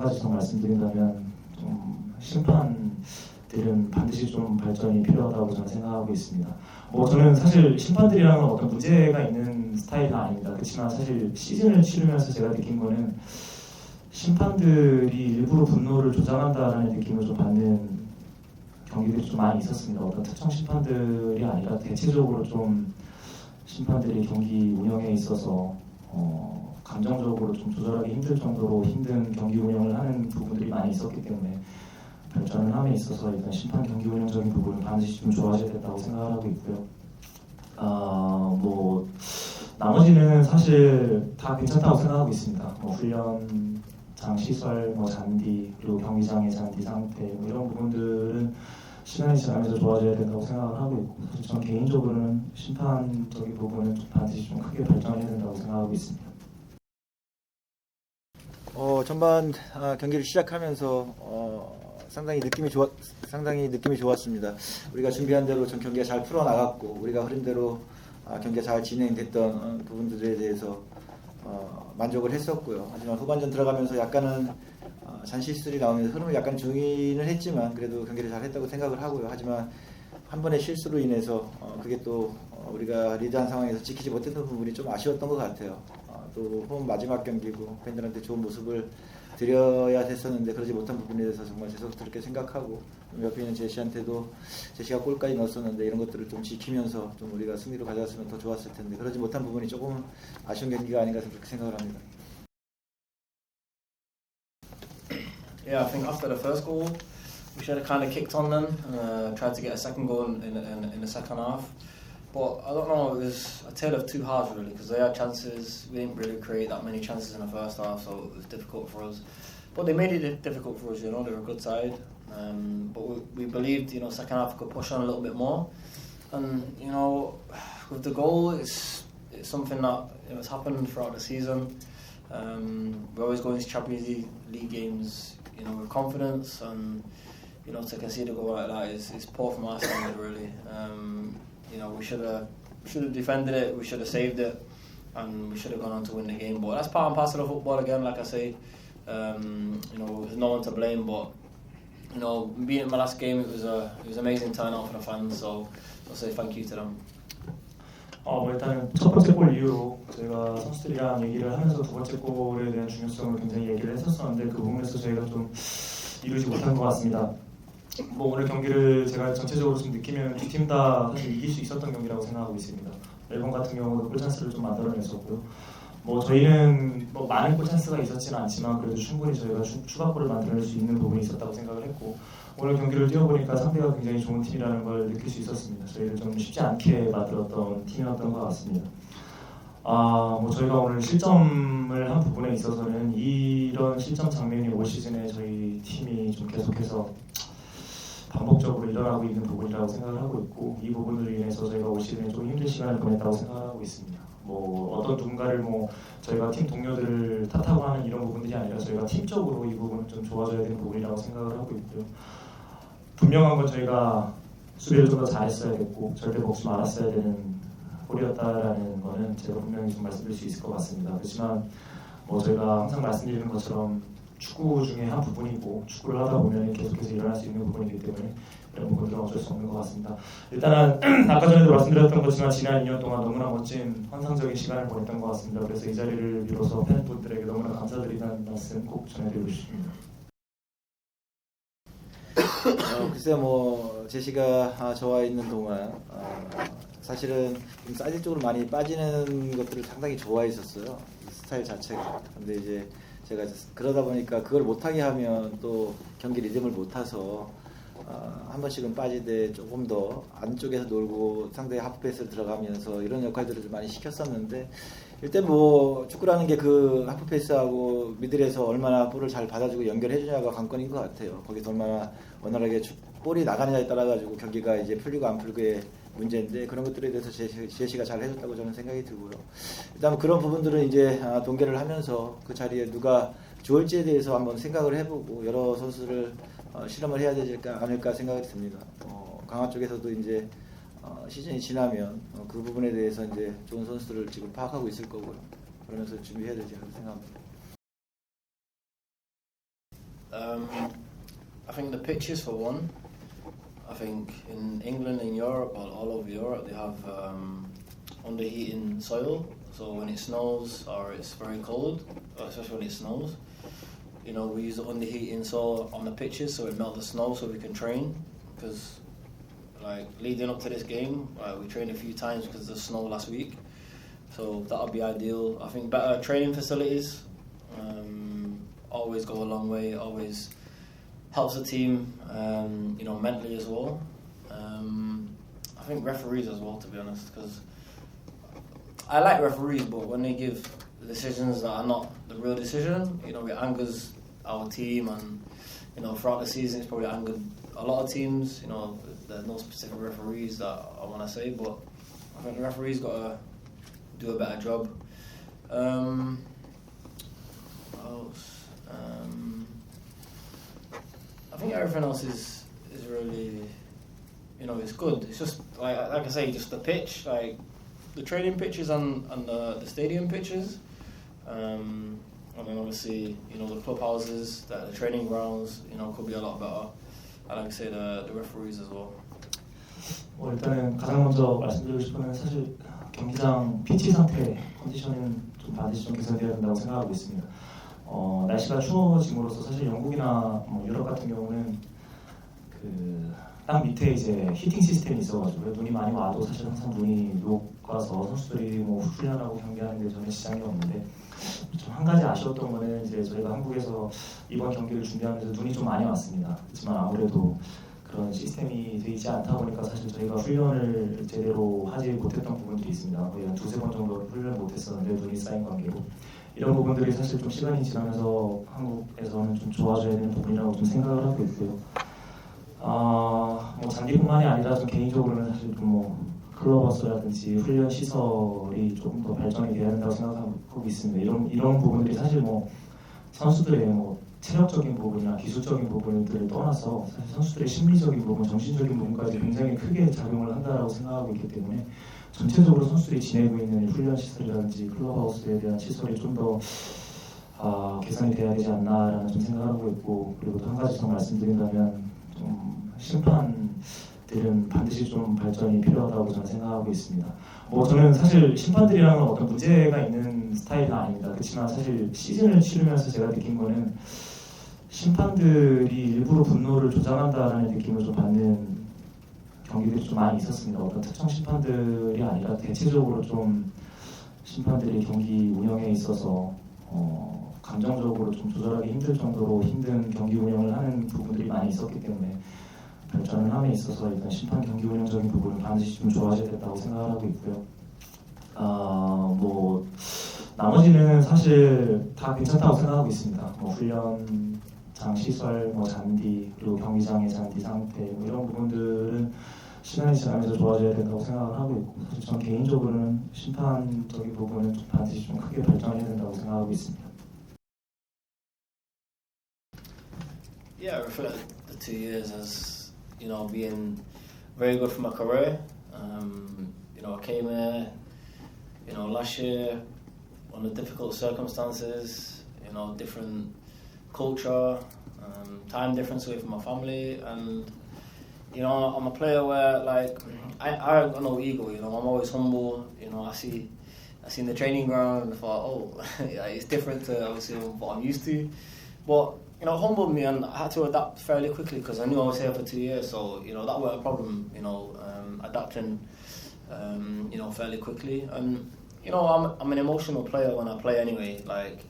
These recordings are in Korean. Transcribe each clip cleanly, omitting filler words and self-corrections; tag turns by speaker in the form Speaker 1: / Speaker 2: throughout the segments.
Speaker 1: 가지 더 말씀드린다면 좀 심판들은 반드시 좀 발전이 필요하다고 저는 생각하고 있습니다. 뭐 저는 사실 심판들이랑은 어떤 문제가 있는 스타일은 아닙니다. 그렇지만 사실 시즌을 치르면서 제가 느낀 거는 심판들이 일부러 분노를 조장한다라는 느낌을 좀 받는 경기들이 좀 많이 있었습니다. 어떤 특정 심판들이 아니라 대체적으로 좀 심판들이 경기 운영에 있어서 감정적으로 좀 조절하기 힘들 정도로 힘든 경기 운영을 하는 부분들이 많이 있었기 때문에 발전을 함에 있어서 일단 심판 경기 운영적인 부분은 반드시 좀 좋아져야 된다고 생각을 하고 있고요. 뭐 나머지는 사실 다 괜찮다고 생각하고 있습니다. 뭐 훈련장 시설, 뭐 잔디, 그리고 경기장의 잔디 상태, 뭐 이런 부분들은 시간이 지나면서 좋아져야 된다고 생각을 하고 있고, 사실 저는 개인적으로는 심판적인 부분은 좀 반드시 좀 크게 발전해야 된다고 생각하고 있습니다.
Speaker 2: 전반 경기를 시작하면서 상당히 느낌이 좋았습니다. 우리가 준비한 대로 전 경기가 잘 풀어나갔고, 우리가 흐름대로 경기가 잘 진행됐던 부분들에 대해서 만족을 했었고요. 하지만 후반전 들어가면서 약간은 잔실수들이 나오면서 흐름을 약간 중인을 했지만 그래도 경기를 잘 했다고 생각을 하고요. 하지만 한 번의 실수로 인해서 그게 또 우리가 리드한 상황에서 지키지 못했던 부분이 좀 아쉬웠던 것 같아요. 또 홈 마지막 경기고 팬들한테 좋은 모습을 드려야 됐었는데 그러지 못한 부분에 대해서 정말 죄송스럽게 생각하고, 옆에 있는 제시한테도 제시가 골까지 넣었었는데 이런 것들을 좀 지키면서 좀 우리가 승리로 가져왔으면 더 좋았을 텐데 그러지 못한 부분이 조금 아쉬운 경기가 아닌가 그렇게 생각을 합니다.
Speaker 3: Yeah, I think after the first goal, we should have kind of kicked on them, tried to get a second goal in the second half. But I don't know, it was a tale of two halves really, because they had chances. We didn't really create that many chances in the first half, so it was difficult for us. But they made it difficult for us, you know, they were a good side. But we believed, you know, second half we could push on a little bit more. And, you know, with the goal, it's something that, you know, it's happened throughout the season. We always go into Champions League games, you know, with confidence, and, you know, to concede a goal like that is poor from our standard really. You know, we should have defended it, we should have saved it, and we should have gone on to win the game. But that's part and parcel of football again, like I say. You know, there's no one to blame, but, you know, being my last game, it was amazing turnout for the fans, so I'll say thank you to them.
Speaker 1: 뭐 일단은 첫 번째 골 이후로 저희가 선수들이랑 얘기를 하면서 두 번째 골에 대한 중요성을 굉장히 얘기를 했었었는데 그 부분에서 저희가 좀 이루지 못한 것 같습니다. 뭐 오늘 경기를 제가 전체적으로 좀 느끼면 두 팀 다 사실 이길 수 있었던 경기라고 생각하고 있습니다. 멜번 같은 경우도 골 찬스를 좀 만들어냈었고요. 뭐 저희는 뭐 많은 골 찬스가 있었지는 않지만 그래도 충분히 저희가 추가골을 만들어낼 수 있는 부분이 있었다고 생각을 했고, 오늘 경기를 뛰어보니까 상대가 굉장히 좋은 팀이라는 걸 느낄 수 있었습니다. 저희를 좀 쉽지 않게 만들었던 팀이었던 것 같습니다. 뭐 저희가 오늘 실점을 한 부분에 있어서는 이런 실점 장면이 올 시즌에 저희 팀이 좀 계속해서 반복적으로 일어나고 있는 부분이라고 생각을 하고 있고, 이 부분으로 인해서 저희가 올 시즌에 좀 힘든 시간을 보냈다고 생각을 하고 있습니다. 뭐 어떤 누군가를 뭐 저희가 팀 동료들을 탓하고 하는 이런 부분들이 아니라 저희가 팀적으로 이 부분은 좀 좋아져야 되는 부분이라고 생각을 하고 있고요. 분명한 건 저희가 수비를 좀 더 잘했어야 됐고 절대 먹지 말았어야 되는 골이었다라는 거는 제가 분명히 좀 말씀드릴 수 있을 것 같습니다. 그렇지만 뭐 저희가 항상 말씀드리는 것처럼 축구 중에 한 부분이고, 축구를 하다 보면 계속해서 일어날 수 있는 부분이기 때문에 이런 부분들은 어쩔 수 없는 것 같습니다. 일단은 아까 전에도 말씀드렸던 것지만 지난 2년 동안 너무나 멋진 환상적인 시간을 보냈던 것 같습니다. 그래서 이 자리를 빌어서 팬분들에게 너무나 감사드리다는 말씀 꼭 전해드리고 싶습니다.
Speaker 2: 글쎄요, 뭐 제시가 저와 있는 동안 사실은 좀 사이드 쪽으로 많이 빠지는 것들을 상당히 좋아했었어요, 스타일 자체가. 근데 이제 제가 그러다 보니까 그걸 못하게 하면 또 경기 리듬을 못 타서 한 번씩은 빠지되 조금 더 안쪽에서 놀고 상대의 하프패스를 들어가면서 이런 역할들을 좀 많이 시켰었는데, 일단 뭐 축구라는 게 그 하프패스하고 미들에서 얼마나 볼을 잘 받아주고 연결해주냐가 관건인 것 같아요. 거기서 얼마나 원활하게 볼이 나가느냐에 따라 가지고 경기가 이제 풀리고 안 풀리고의 문제인데, 그런 것들에 대해서 제시가 잘 해줬다고 저는 생각이 들고요. 일단 그런 부분들은 이제 동계를 하면서 그 자리에 누가 좋을지에 대해서 한번 생각을 해보고 여러 선수를 실험을 해야 되지 않을까 생각이 듭니다. 강화 쪽에서도 이제 시즌이 지나면 그 부분에 대해서 이제 좋은 선수들을 지금 파악하고 있을 거고요. 그러면서 준비해야 되지 않을까 생각합니다.
Speaker 3: I think the pitches for one. I think in England, in Europe, all over Europe, they have underheating soil. So when it snows or it's very cold, especially when it snows, you know, we use the underheating soil on the pitches so it melts the snow so we can train. Because like leading up to this game, we trained a few times because of the snow last week. So that would be ideal. I think better training facilities always go a long way. Always helps the team, you know, mentally as well. I think referees as well, to be honest, because I like referees, but when they give decisions that are not the real decision, you know, it angers our team, and you know, throughout the season, it's probably angered a lot of teams. You know, there's no specific referees that I want to say, but I think the referees got to do a better job. What else? I think everything else is really, you know, it's good. It's just like I say, just the pitch, like the training pitches and the stadium pitches, and then obviously, you know, the clubhouses, the training grounds, you know, could be a lot better. And like I say, the referees as well.
Speaker 1: 일단은 가장 먼저 말씀드리고 싶은 건 사실 경기장 피치 상태, 컨디션은 좀 반드시 좀 개선돼야 된다고 생각하고 있습니다. 날씨가 추워짐으로써 사실 영국이나 뭐 유럽 같은 경우는 그 땅 밑에 이제 히팅 시스템이 있어가지고 눈이 많이 와도 사실 항상 눈이 녹아서 선수들이 뭐 훈련하고 경기하는 데 전혀 지장이 없는데 좀 한 가지 아쉬웠던 거는 이제 저희가 한국에서 이번 경기를 준비하면서 눈이 좀 많이 왔습니다. 그렇지만 아무래도 그런 시스템이 되어 있지 않다 보니까 사실 저희가 훈련을 제대로 하지 못했던 부분들이 있습니다. 거의 한 두세 번 정도 훈련을 못했었는데 눈이 쌓인 관계로 이런 부분들이 사실 좀 시간이 지나면서 한국에서는 좀 좋아져야 되는 부분이라고 좀 생각을 하고 있고요. 뭐 잔디뿐만이 아니라 좀 개인적으로는 사실 좀 뭐 클럽버스라든지 훈련 시설이 조금 더 발전이 돼야 된다고 생각하고 있습니다. 이런 부분들이 사실 뭐 선수들의 뭐 체력적인 부분이나 기술적인 부분들을 떠나서 사실 선수들의 심리적인 부분, 정신적인 부분까지 굉장히 크게 작용을 한다라고 생각하고 있기 때문에 전체적으로 선수들이 지내고 있는 훈련 시설이라든지 클럽하우스에 대한 시설이 좀 더 개선이 돼야 되지 않나라는 좀 생각을 하고 있고, 그리고 또 한 가지 더 말씀드린다면 좀 심판들은 반드시 좀 발전이 필요하다고 저는 생각하고 있습니다. 뭐 저는 사실 심판들이랑은 어떤 문제가 있는 스타일은 아닙니다. 그렇지만 사실 시즌을 치르면서 제가 느낀 거는 심판들이 일부러 분노를 조장한다라는 느낌을 좀 받는 경기들이 좀 많이 있었습니다. 어떤 특정 심판들이 아니라 대체적으로 좀 심판들이 경기 운영에 있어서 감정적으로 좀 조절하기 힘들 정도로 힘든 경기 운영을 하는 부분들이 많이 있었기 때문에 발전을 함에 있어서 일단 심판 경기 운영적인 부분은 반드시 좀 좋아져야 된다고 생각하고 있고요. 뭐 나머지는 사실 다 괜찮다고 생각하고 있습니다. 뭐 훈련장 시설, 뭐 잔디, 그리고 경기장의 잔디 상태, 뭐 이런 부분들은 시간이 지나면서 좋아져야 된다고 생각을 하고 있고, 사실 전 개인적으로는 심판적인 부분은 좀 반드시 좀 크게 발전해야 된다고 생각하고 있습니다.
Speaker 3: Yeah, I reflect the 2 years as, you know, being very good for my career. You know, I came here, you know, last year under difficult circumstances, you know, different culture, time difference away from my family, and you know, I'm a player where like I have got no ego. You know, I'm always humble. You know, I seen the training ground and thought, oh, yeah, it's different to obviously what I'm used to, but you know, it humbled me, and I had to adapt fairly quickly because I knew I was here for 2 years. So you know, that wasn't a problem. You know, adapting, you know, fairly quickly, and you know, I'm an emotional player when I play anyway. Like,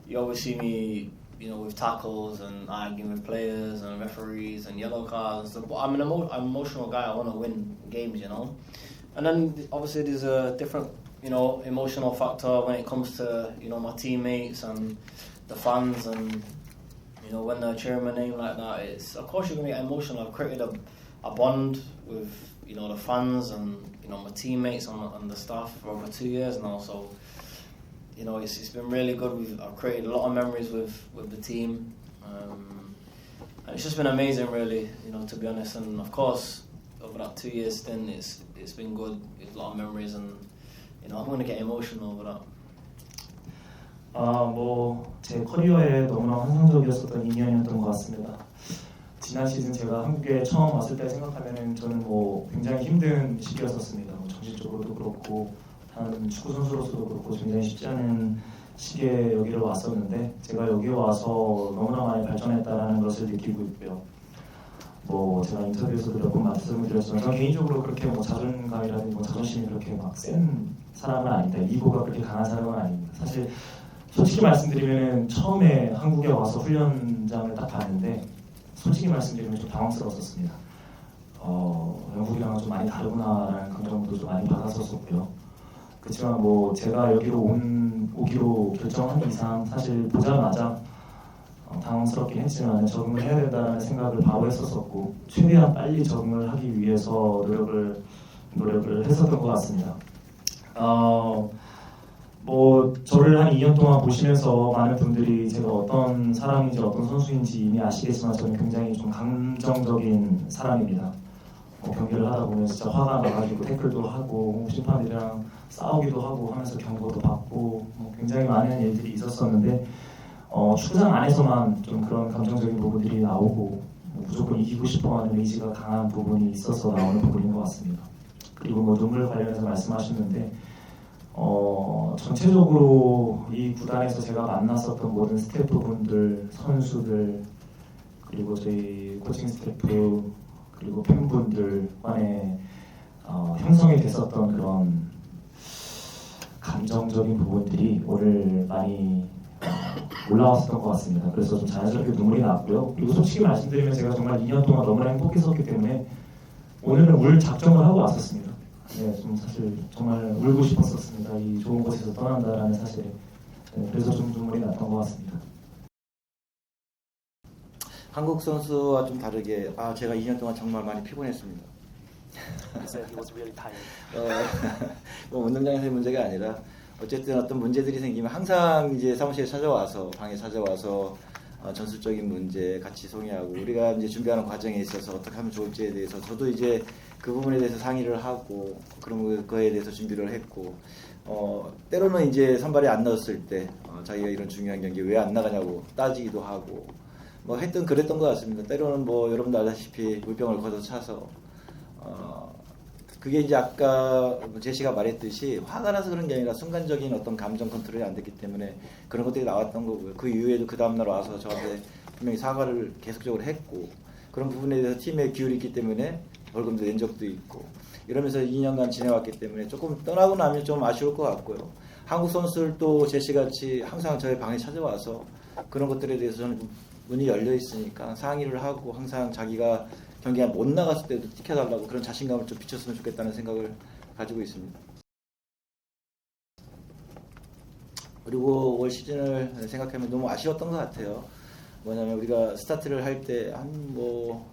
Speaker 3: you always see me, you know, with tackles and arguing with players and referees and yellow cards and stuff. But I'm an emotional guy. I want to win games, you know. And then obviously there's a different, you know, emotional factor when it comes to, you know, my teammates and the fans, and you know, when they're cheering my name like that, it's of course you're gonna get emotional. I've created a bond with, you know, the fans and, you know, my teammates and the staff for over 2 years now. So you know, it's been really good. I've created a lot of memories with the team, and it's just been amazing, really. You know, to be honest. And of course, over that 2 years stint, it's been good. It's a lot of memories, and you know, I'm going to get emotional over that.
Speaker 1: 제 커리어에 너무나 환상적이었었던 2년이었던 것 같습니다. 지난 시즌 제가 한국에 처음 왔을 때 생각하면은 저는 굉장히 힘든 시기였었습니다. 정신적으로도 그렇고 다른 축구 선수로서도 그렇고 굉장히 쉽지 않은 시기에 여기를 왔었는데 제가 여기 와서 너무나 많이 발전했다라는 것을 느끼고 있고요. 제가 인터뷰에서도 몇 번 말씀을 드렸지만 저는 개인적으로 그렇게 자존감이라든지 자존심이 그렇게 막 센 사람은 아니다. 이고가 그렇게 강한 사람은 아닙니다. 사실 솔직히 말씀드리면 처음에 한국에 와서 훈련장을 딱 봤는데 솔직히 말씀드리면 좀 당황스러웠었습니다. 영국이랑은 좀 많이 다르구나라는 감정도 좀 많이 받았었고요. 그렇지만 제가 여기로 오기로 결정한 이상 사실 보자마자 당황스럽긴 했지만 적응을 해야 된다는 생각을 바로 했었었고 최대한 빨리 적응을 하기 위해서 노력을 했었던 것 같습니다. 저를 한 2년 동안 보시면서 많은 분들이 제가 어떤 사람인지 어떤 선수인지 이미 아시겠지만 저는 굉장히 좀 감정적인 사람입니다. 경기를 하다 보면 진짜 화가 나가지고 태클도 하고 심판들이랑 싸우기도 하고 하면서 경고도 받고 굉장히 많은 일들이 있었었는데 축구장 안에서만 좀 그런 감정적인 부분들이 나오고 무조건 이기고 싶어하는 의지가 강한 부분이 있어서 나오는 부분인 것 같습니다. 그리고 눈물 관련해서 말씀하셨는데 전체적으로 이 구단에서 제가 만났었던 모든 스태프분들, 선수들 그리고 저희 코칭 스태프 그리고 팬분들 간에 형성이 됐었던 그런 감정적인 부분들이 오늘 많이 올라왔었던 것 같습니다. 그래서 좀 자연스럽게 눈물이 났고요. 그리고 솔직히 말씀드리면 제가 정말 2년 동안 너무나 행복했었기 때문에 오늘은 울 작정을 하고 왔었습니다. 네, 좀 사실 정말 울고 싶었었습니다. 이 좋은 곳에서 떠난다라는 사실에. 네, 그래서 좀 눈물이 났던 것 같습니다.
Speaker 2: 한국 선수와 좀 다르게 제가 2년 동안 정말 많이 피곤했습니다.
Speaker 4: He said he was really tired.
Speaker 2: 운동장에서의 문제가 아니라 어쨌든 어떤 문제들이 생기면 항상 이제 사무실에 찾아와서 방에 찾아와서 전술적인 문제 같이 송해하고 우리가 이제 준비하는 과정에 있어서 어떻게 하면 좋을지에 대해서 저도 이제 그 부분에 대해서 상의를 하고 그런 거에 대해서 준비를 했고 때로는 이제 선발에 안 넣었을 때 자기가 이런 중요한 경기 왜 안 나가냐고 따지기도 하고 그랬던 것 같습니다. 때로는 여러분도 알다시피 물병을 걷어차서 그게 이제 아까 제시가 말했듯이 화가 나서 그런 게 아니라 순간적인 어떤 감정 컨트롤이 안 됐기 때문에 그런 것들이 나왔던 거고요. 그 이후에도 그 다음날 와서 저한테 분명히 사과를 계속적으로 했고 그런 부분에 대해서 팀에 기울였기 때문에 벌금도 낸 적도 있고 이러면서 2년간 지내왔기 때문에 조금 떠나고 나면 좀 아쉬울 것 같고요. 한국 선수들도 제시같이 항상 저희 방에 찾아와서 그런 것들에 대해서 저는 문이 열려 있으니까 상의를 하고 항상 자기가 경기가 못 나갔을 때도 지켜달라고 그런 자신감을 좀 비쳤으면 좋겠다는 생각을 가지고 있습니다. 그리고 올 시즌을 생각하면 너무 아쉬웠던 것 같아요. 뭐냐면 우리가 스타트를 할 때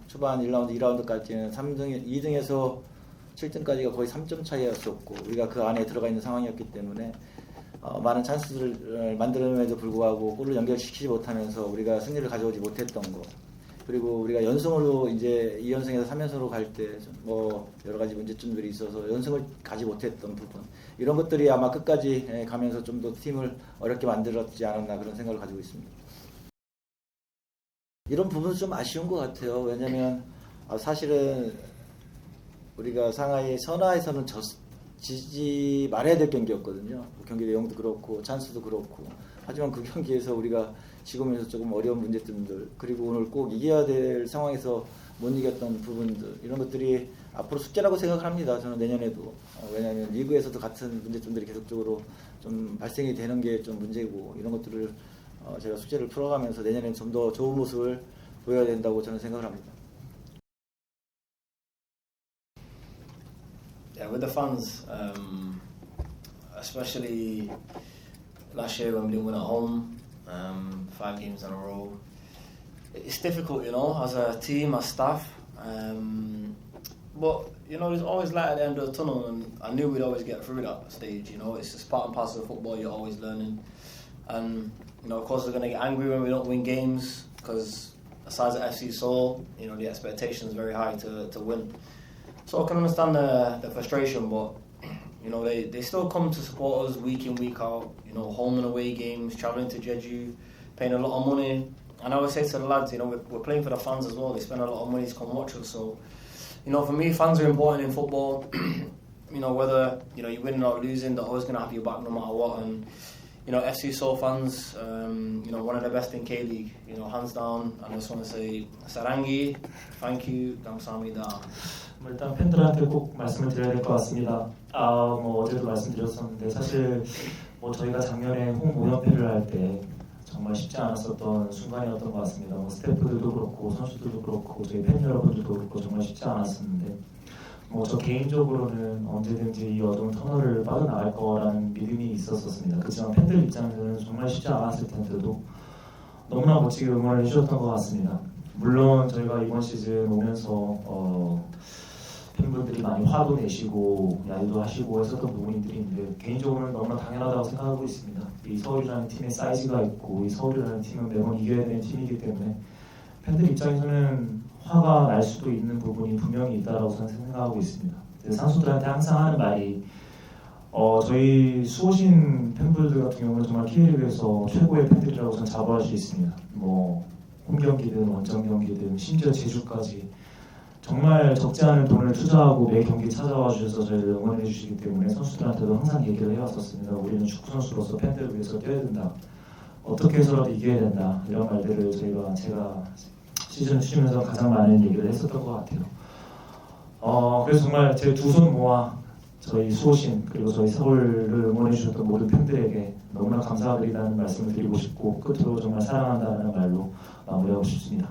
Speaker 2: 초반 1라운드, 2라운드까지는 2등에서 7등까지가 거의 3점 차이였었고 우리가 그 안에 들어가 있는 상황이었기 때문에 많은 찬스를 만들어냄에도 불구하고 골을 연결시키지 못하면서 우리가 승리를 가져오지 못했던 거 그리고 우리가 연승으로 이제 2연승에서 3연승으로 갈 때 여러 가지 문제점들이 있어서 연승을 가지 못했던 부분 이런 것들이 아마 끝까지 가면서 좀 더 팀을 어렵게 만들었지 않았나 그런 생각을 가지고 있습니다. 이런 부분은 좀 아쉬운 것 같아요. 왜냐하면 사실은 우리가 상하이 선화에서는 지지 말아야 될 경기였거든요. 경기 내용도 그렇고 찬스도 그렇고 하지만 그 경기에서 우리가 지고면서 조금 어려운 문제점들 그리고 오늘 꼭 이겨야 될 상황에서 못 이겼던 부분들 이런 것들이 앞으로 숙제라고 생각을 합니다. 저는 내년에도 왜냐하면 리그에서도 같은 문제점들이 계속적으로 좀 발생이 되는 게 좀 문제고 이런 것들을 제가 숙제를 풀어가면서 내년에는 좀 더 좋은 모습을 보여야 된다고 저는 생각을 합니다.
Speaker 3: Yeah, with the fans, especially last year when we didn't win at home, 5 games in a row, it's difficult, as a team, as staff. But there's always light at the end of the tunnel, and I knew we'd always get through that stage. It's just part and parcel of football. You're always learning, and of course, we're going to get angry when we don't win games because the size of FC Seoul, the expectation is very high to win. So I can understand the frustration, but You know, they still come to support us week in, week out. You know, home and away games, travelling to Jeju, paying a lot of money. And I always say to the lads, you know, we're playing for the fans as well. They spend a lot of money to come watch us. So, you know, for me, fans are important in football. You know, whether, you know, you're winning or losing, they're always going to have your back no matter what. And, you know, FC Seoul fans, you know, one of the best in K-League, you know, hands down. And I just want to say, Sarangi, thank you, 감사합니다.
Speaker 1: 일단 팬들한테 꼭 말씀을 드려야 될 것 같습니다. 뭐 어제도 말씀드렸었는데 사실 뭐 저희가 작년에 홈 5연패를 할 때 정말 쉽지 않았었던 순간이었던 것 같습니다. 뭐 스태프들도 그렇고 선수들도 그렇고 저희 팬 여러분들도 그렇고 정말 쉽지 않았었는데 뭐 저 개인적으로는 언제든지 이 어두운 터널을 빠져나갈 거라는 믿음이 있었습니다. 그렇지만 팬들 입장에서는 정말 쉽지 않았을 텐데도 너무나 멋지게 응원을 해주셨던 것 같습니다. 물론 저희가 이번 시즌 오면서 팬분들이 많이 화도 내시고 야유도 하시고 했었던 부분들이 있는데 개인적으로는 너무나 당연하다고 생각하고 있습니다. 이 서울이라는 팀의 사이즈가 있고 이 서울이라는 팀은 매번 이겨야 되는 팀이기 때문에 팬들 입장에서는 화가 날 수도 있는 부분이 분명히 있다고 저는 생각하고 있습니다. 선수들한테 항상 하는 말이 저희 수호신 팬분들 같은 경우는 정말 K리그에서 최고의 팬들이라고 저는 자부할 수 있습니다. 뭐 홈경기든 원정 경기든 심지어 제주까지 정말 적지 않은 돈을 투자하고 매 경기 찾아와 주셔서 저희를 응원해 주시기 때문에 선수들한테도 항상 얘기를 해왔었습니다. 우리는 축구 선수로서 팬들을 위해서 뛰어야 된다. 어떻게 해서라도 이겨야 된다. 이런 말들을 제가 시즌을 치면서 가장 많은 얘기를 했었던 것 같아요. 그래서 정말 제 두 손 모아 저희 수호신 그리고 저희 서울을 응원해 주셨던 모든 팬들에게 너무나 감사드리다는 말씀을 드리고 싶고 끝으로 정말 사랑한다는 말로 마무리하고 싶습니다.